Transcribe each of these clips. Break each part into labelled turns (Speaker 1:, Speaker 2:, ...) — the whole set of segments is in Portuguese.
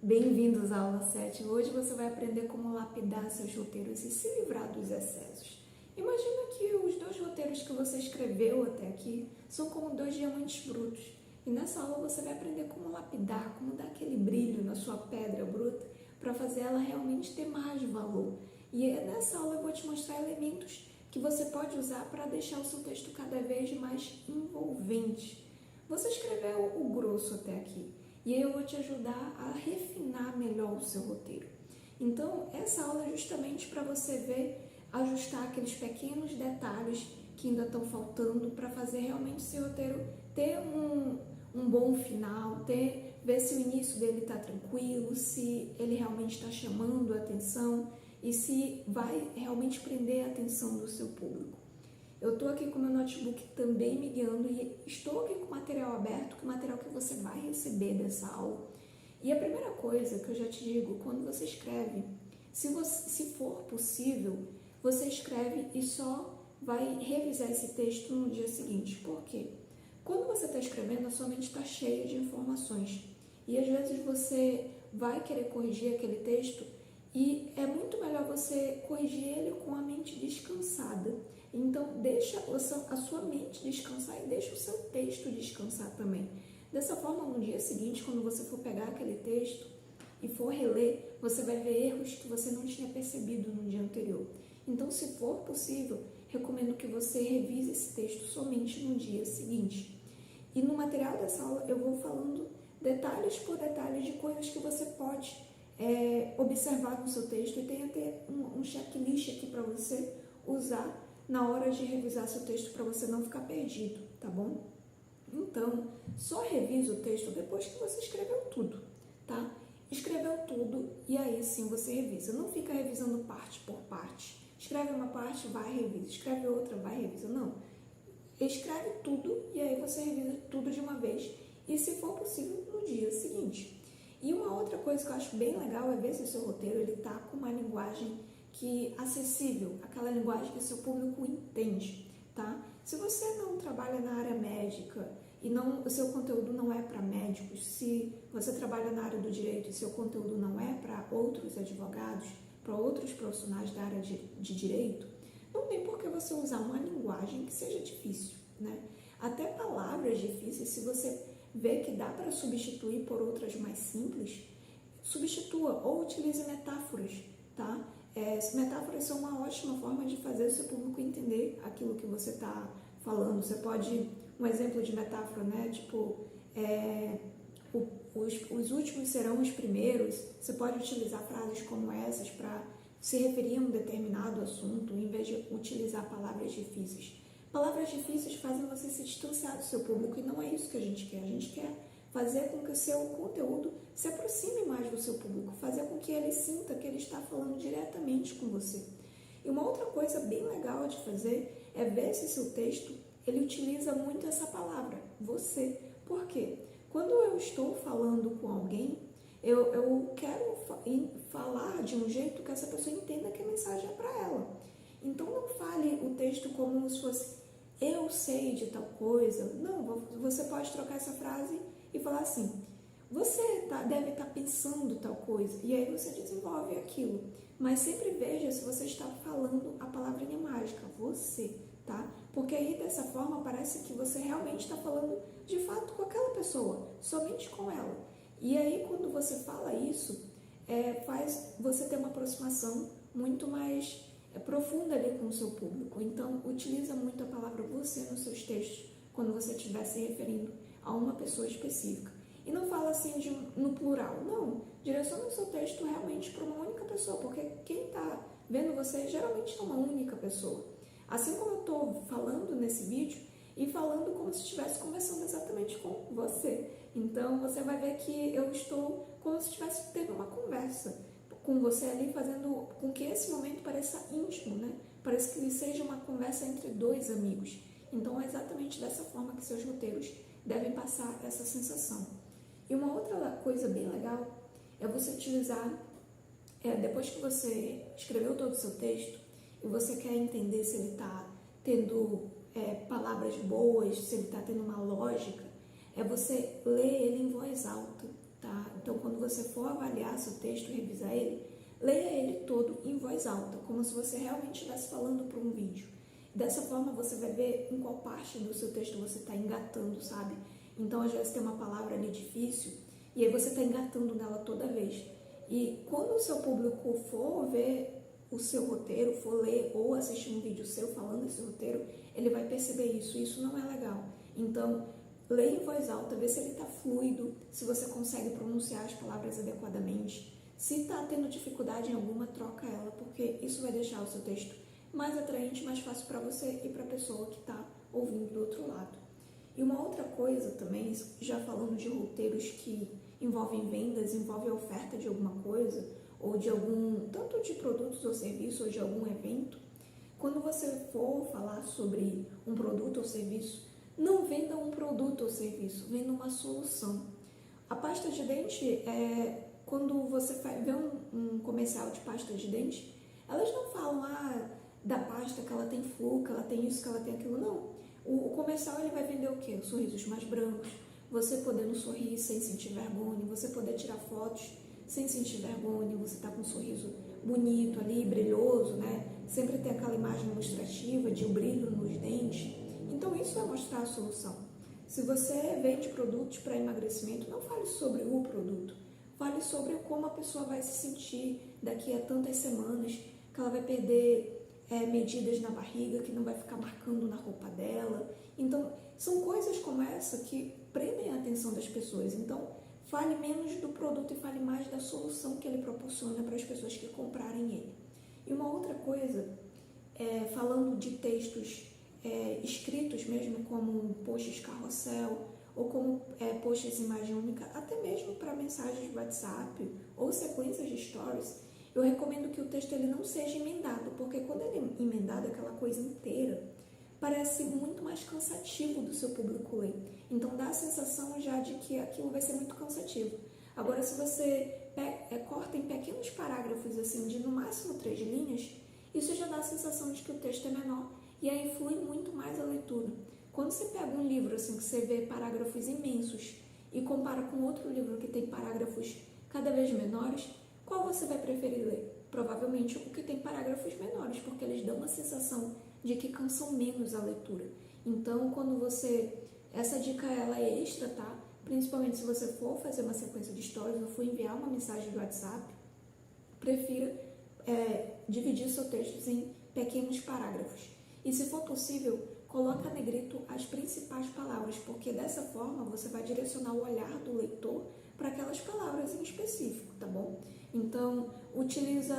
Speaker 1: Bem-vindos à aula 7. Hoje você vai aprender como lapidar seus roteiros e se livrar dos excessos. Imagina que os dois roteiros que você escreveu até aqui são como dois diamantes brutos. E nessa aula você vai aprender como lapidar, como dar aquele brilho na sua pedra bruta para fazer ela realmente ter mais valor. E nessa aula eu vou te mostrar elementos que você pode usar para deixar o seu texto cada vez mais envolvente. Você escreveu o grosso até aqui. E aí eu vou te ajudar a refinar melhor o seu roteiro. Então, essa aula é justamente para você ver, ajustar aqueles pequenos detalhes que ainda estão faltando para fazer realmente o seu roteiro ter um bom final, ver se o início dele está tranquilo, se ele realmente está chamando a atenção e se vai realmente prender a atenção do seu público. Eu estou aqui com o meu notebook também me guiando e estou aqui com o material aberto, que é o material que você vai receber dessa aula. E a primeira coisa que eu já te digo, quando você escreve, se for possível, você escreve e só vai revisar esse texto no dia seguinte. Por quê? Quando você está escrevendo, a sua mente está cheia de informações. E às vezes você vai querer corrigir aquele texto e é muito melhor você corrigir ele com a mente descansada. Então, deixa a sua mente descansar e deixa o seu texto descansar também. Dessa forma, no dia seguinte, quando você for pegar aquele texto e for reler, você vai ver erros que você não tinha percebido no dia anterior. Então, se for possível, recomendo que você revise esse texto somente no dia seguinte. E no material dessa aula, eu vou falando detalhes por detalhes de coisas que você pode observar no seu texto e tem até um checklist aqui para você usar na hora de revisar seu texto para você não ficar perdido, tá bom? Então, só revisa o texto depois que você escreveu tudo, tá? Escreveu tudo e aí sim você revisa. Não fica revisando parte por parte. Escreve uma parte, vai, revisa. Escreve outra, vai, revisa. Não. Escreve tudo e aí você revisa tudo de uma vez e, se for possível, no dia seguinte. E uma outra coisa que eu acho bem legal é ver se o seu roteiro ele tá com uma linguagem acessível, aquela linguagem que o seu público entende, tá? Se você não trabalha na área médica e o seu conteúdo não é para médicos, se você trabalha na área do direito e seu conteúdo não é para outros advogados, para outros profissionais da área de direito, não tem por que você usar uma linguagem que seja difícil, né? Até palavras difíceis, se você vê que dá para substituir por outras mais simples, substitua ou utilize metáforas, tá? Metáforas são uma ótima forma de fazer o seu público entender aquilo que você está falando. Você pode, um exemplo de metáfora, né? Tipo, os últimos serão os primeiros. Você pode utilizar frases como essas para se referir a um determinado assunto, em vez de utilizar palavras difíceis. Palavras difíceis fazem você se distanciar do seu público e não é isso que a gente quer. A gente quer fazer com que o seu conteúdo se aproxime mais do seu público, fazer com que ele sinta que ele está falando diretamente com você. E uma outra coisa bem legal de fazer é ver se seu texto ele utiliza muito essa palavra, você. Por quê? Quando eu estou falando com alguém, eu quero falar de um jeito que essa pessoa entenda que a mensagem é para ela. Então não fale o texto como se fosse eu sei de tal coisa. Não, você pode trocar essa frase e falar assim, você deve estar pensando tal coisa, e aí você desenvolve aquilo. Mas sempre veja se você está falando a palavrinha mágica, você, tá? Porque aí dessa forma parece que você realmente está falando de fato com aquela pessoa, somente com ela. E aí quando você fala isso, faz você ter uma aproximação muito mais profunda ali com o seu público. Então, utiliza muito a palavra você nos seus textos, quando você estiver se referindo a uma pessoa específica. E não fala assim no plural, não. Direciona o seu texto realmente para uma única pessoa, porque quem está vendo você geralmente é uma única pessoa. Assim como eu estou falando nesse vídeo e falando como se estivesse conversando exatamente com você. Então, você vai ver que eu estou como se estivesse tendo uma conversa com você ali, fazendo com que esse momento pareça íntimo, né? Parece que seja uma conversa entre dois amigos. Então, é exatamente dessa forma que seus roteiros devem passar essa sensação. E uma outra coisa bem legal é você utilizar, depois que você escreveu todo o seu texto e você quer entender se ele está tendo palavras boas, se ele está tendo uma lógica, é você ler ele em voz alta, tá? Então, quando você for avaliar seu texto, revisar ele, leia ele todo em voz alta, como se você realmente estivesse falando para um vídeo. Dessa forma, você vai ver em qual parte do seu texto você está engatando, sabe? Então, às vezes tem uma palavra ali difícil e aí você está engatando nela toda vez. E quando o seu público for ver o seu roteiro, for ler ou assistir um vídeo seu falando esse roteiro, ele vai perceber isso. E isso não é legal. Então, leia em voz alta, vê se ele está fluido, se você consegue pronunciar as palavras adequadamente. Se está tendo dificuldade em alguma, troca ela, porque isso vai deixar o seu texto mais atraente, mais fácil para você e para a pessoa que está ouvindo do outro lado. E uma outra coisa também, já falando de roteiros que envolvem vendas, envolvem a oferta de alguma coisa, ou de algum, tanto de produtos ou serviços, ou de algum evento, quando você for falar sobre um produto ou serviço, não venda um produto ou serviço, venda uma solução. A pasta de dente, quando você vê um comercial de pasta de dente, elas não falam da pasta que ela tem flúor, que ela tem isso, que ela tem aquilo, não. O comercial ele vai vender o quê? Sorrisos mais brancos, você podendo sorrir sem sentir vergonha, você poder tirar fotos sem sentir vergonha, você tá com um sorriso bonito ali, brilhoso, né? Sempre tem aquela imagem ilustrativa de um brilho nos dentes. Então isso vai mostrar a solução. Se você vende produtos para emagrecimento, não fale sobre o produto, fale sobre como a pessoa vai se sentir daqui a tantas semanas, que ela vai perder medidas na barriga, que não vai ficar marcando na roupa dela. Então, são coisas como essa que prendem a atenção das pessoas. Então, fale menos do produto e fale mais da solução que ele proporciona para as pessoas que comprarem ele. E uma outra coisa, falando de textos escritos mesmo, como posts carrossel, ou como posts imagem única, até mesmo para mensagens de WhatsApp ou sequências de stories, eu recomendo que o texto ele não seja emendado, porque quando ele é emendado, aquela coisa inteira, parece muito mais cansativo do seu público ler. Então dá a sensação já de que aquilo vai ser muito cansativo. Agora, se você corta em pequenos parágrafos, assim, de no máximo 3 linhas, isso já dá a sensação de que o texto é menor e aí flui muito mais a leitura. Quando você pega um livro assim que você vê parágrafos imensos e compara com outro livro que tem parágrafos cada vez menores, qual você vai preferir ler? Provavelmente o que tem parágrafos menores, porque eles dão uma sensação de que cansam menos a leitura. Então, essa dica ela é extra, tá? Principalmente se você for fazer uma sequência de stories ou for enviar uma mensagem do WhatsApp, prefira dividir seu texto em pequenos parágrafos. E se for possível, coloca a negrito as principais palavras, porque dessa forma você vai direcionar o olhar do leitor para aquelas palavras em específico, tá bom? Então, utiliza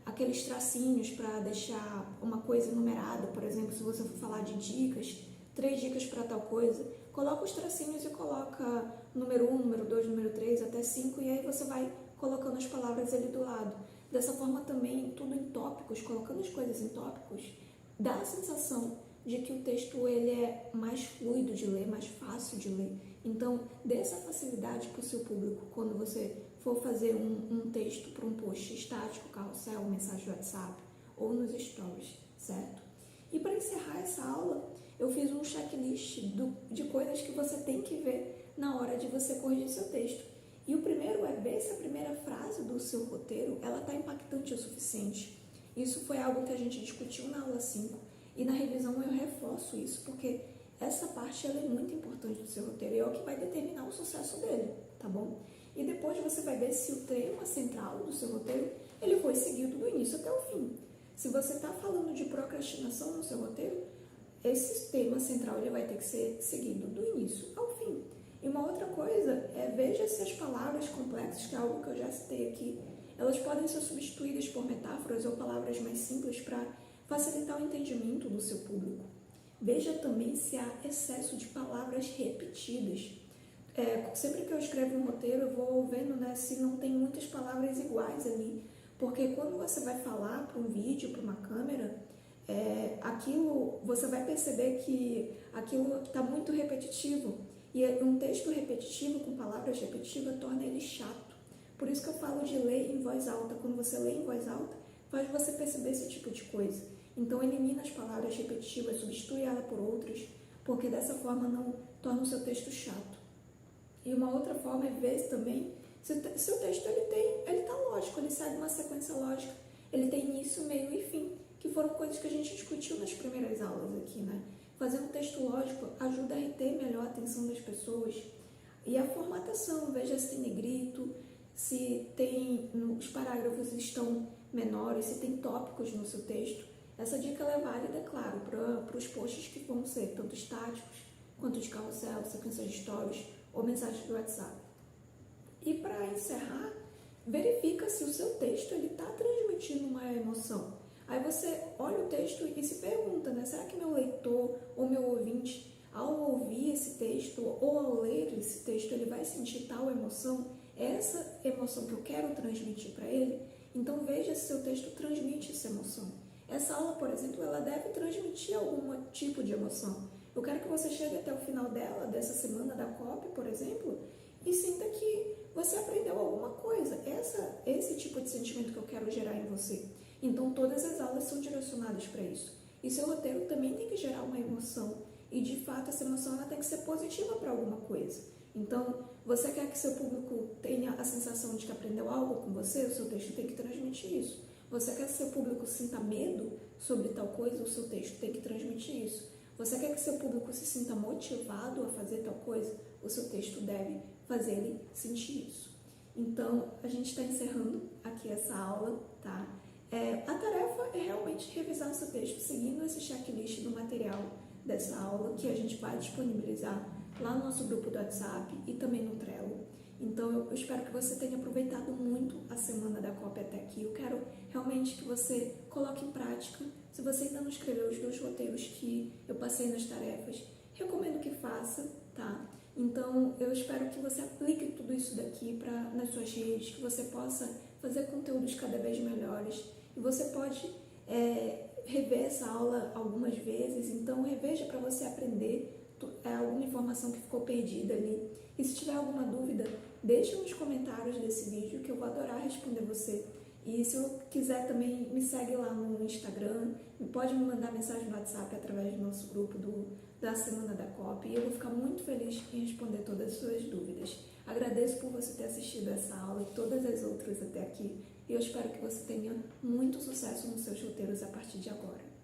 Speaker 1: aqueles tracinhos para deixar uma coisa numerada, por exemplo, se você for falar de dicas, 3 dicas para tal coisa, coloca os tracinhos e coloca número 1, número 2, número 3, até 5, e aí você vai colocando as palavras ali do lado. Dessa forma também, tudo em tópicos, colocando as coisas em tópicos, dá a sensação de que o texto ele é mais fluido de ler, mais fácil de ler. Então, dê essa facilidade para o seu público quando você for fazer um texto para um post estático, carrossel, mensagem de WhatsApp ou nos stories, certo? E para encerrar essa aula, eu fiz um checklist de coisas que você tem que ver na hora de você corrigir seu texto. E o primeiro é ver se a primeira frase do seu roteiro ela está impactante o suficiente. Isso foi algo que a gente discutiu na aula 5 e na revisão eu reforço isso, porque essa parte ela é muito importante do seu roteiro e é o que vai determinar o sucesso dele, tá bom? E depois você vai ver se o tema central do seu roteiro ele foi seguido do início até o fim. Se você está falando de procrastinação no seu roteiro, esse tema central ele vai ter que ser seguido do início ao fim. E uma outra coisa veja se as palavras complexas, que é algo que eu já citei aqui, elas podem ser substituídas por metáforas ou palavras mais simples para facilitar o entendimento do seu público. Veja também se há excesso de palavras repetidas. Sempre que eu escrevo um roteiro, eu vou vendo se não tem muitas palavras iguais ali. Porque quando você vai falar para um vídeo, para uma câmera, aquilo você vai perceber que aquilo está muito repetitivo. E um texto repetitivo, com palavras repetitivas, torna ele chato. Por isso que eu falo de ler em voz alta. Quando você lê em voz alta, faz você perceber esse tipo de coisa. Então, elimina as palavras repetitivas, substitui ela por outras, porque dessa forma não torna o seu texto chato. E uma outra forma é ver também Seu texto ele tá lógico, ele segue uma sequência lógica, ele tem início, meio e fim, que foram coisas que a gente discutiu nas primeiras aulas aqui, né? Fazer um texto lógico ajuda a reter melhor a atenção das pessoas. E a formatação, veja se tem negrito, se tem, os parágrafos estão menores, se tem tópicos no seu texto. Essa dica ela é válida, claro, para os posts que vão ser tanto estáticos, quanto de carrossel, sequências de stories ou mensagens do WhatsApp. E para encerrar, verifica se o seu texto está transmitindo uma emoção. Aí você olha o texto e se pergunta, né? Será que meu leitor ou meu ouvinte, ao ouvir esse texto ou ao ler esse texto, ele vai sentir tal emoção? É essa emoção que eu quero transmitir para ele? Então veja se seu texto transmite essa emoção. Essa aula, por exemplo, ela deve transmitir algum tipo de emoção. Eu quero que você chegue até o final dela, dessa semana da COP, por exemplo, e sinta que você aprendeu alguma coisa. Esse tipo de sentimento que eu quero gerar em você. Então, todas as aulas são direcionadas para isso. E seu roteiro também tem que gerar uma emoção. E, de fato, essa emoção ela tem que ser positiva para alguma coisa. Então, você quer que seu público tenha a sensação de que aprendeu algo com você, o seu texto tem que transmitir isso. Você quer que seu público sinta medo sobre tal coisa, o seu texto tem que transmitir isso. Você quer que seu público se sinta motivado a fazer tal coisa, o seu texto deve fazer ele sentir isso. Então, a gente está encerrando aqui essa aula, tá? A tarefa é realmente revisar o seu texto seguindo esse checklist do material dessa aula que a gente vai disponibilizar lá no nosso grupo do WhatsApp e também no Trello. Então, eu espero que você tenha aproveitado muito a semana da COP até aqui. Eu quero realmente que você coloque em prática. Se você ainda não escreveu os 2 roteiros que eu passei nas tarefas, recomendo que faça, tá? Então, eu espero que você aplique tudo isso daqui nas suas redes, que você possa fazer conteúdos cada vez melhores. E você pode rever essa aula algumas vezes, então reveja para você aprender alguma informação que ficou perdida ali. E se tiver alguma dúvida, deixa nos comentários desse vídeo que eu vou adorar responder você. E se eu quiser também, me segue lá no Instagram, pode me mandar mensagem no WhatsApp através do nosso grupo da Semana da COP e eu vou ficar muito feliz em responder todas as suas dúvidas. Agradeço por você ter assistido essa aula e todas as outras até aqui e eu espero que você tenha muito sucesso nos seus roteiros a partir de agora.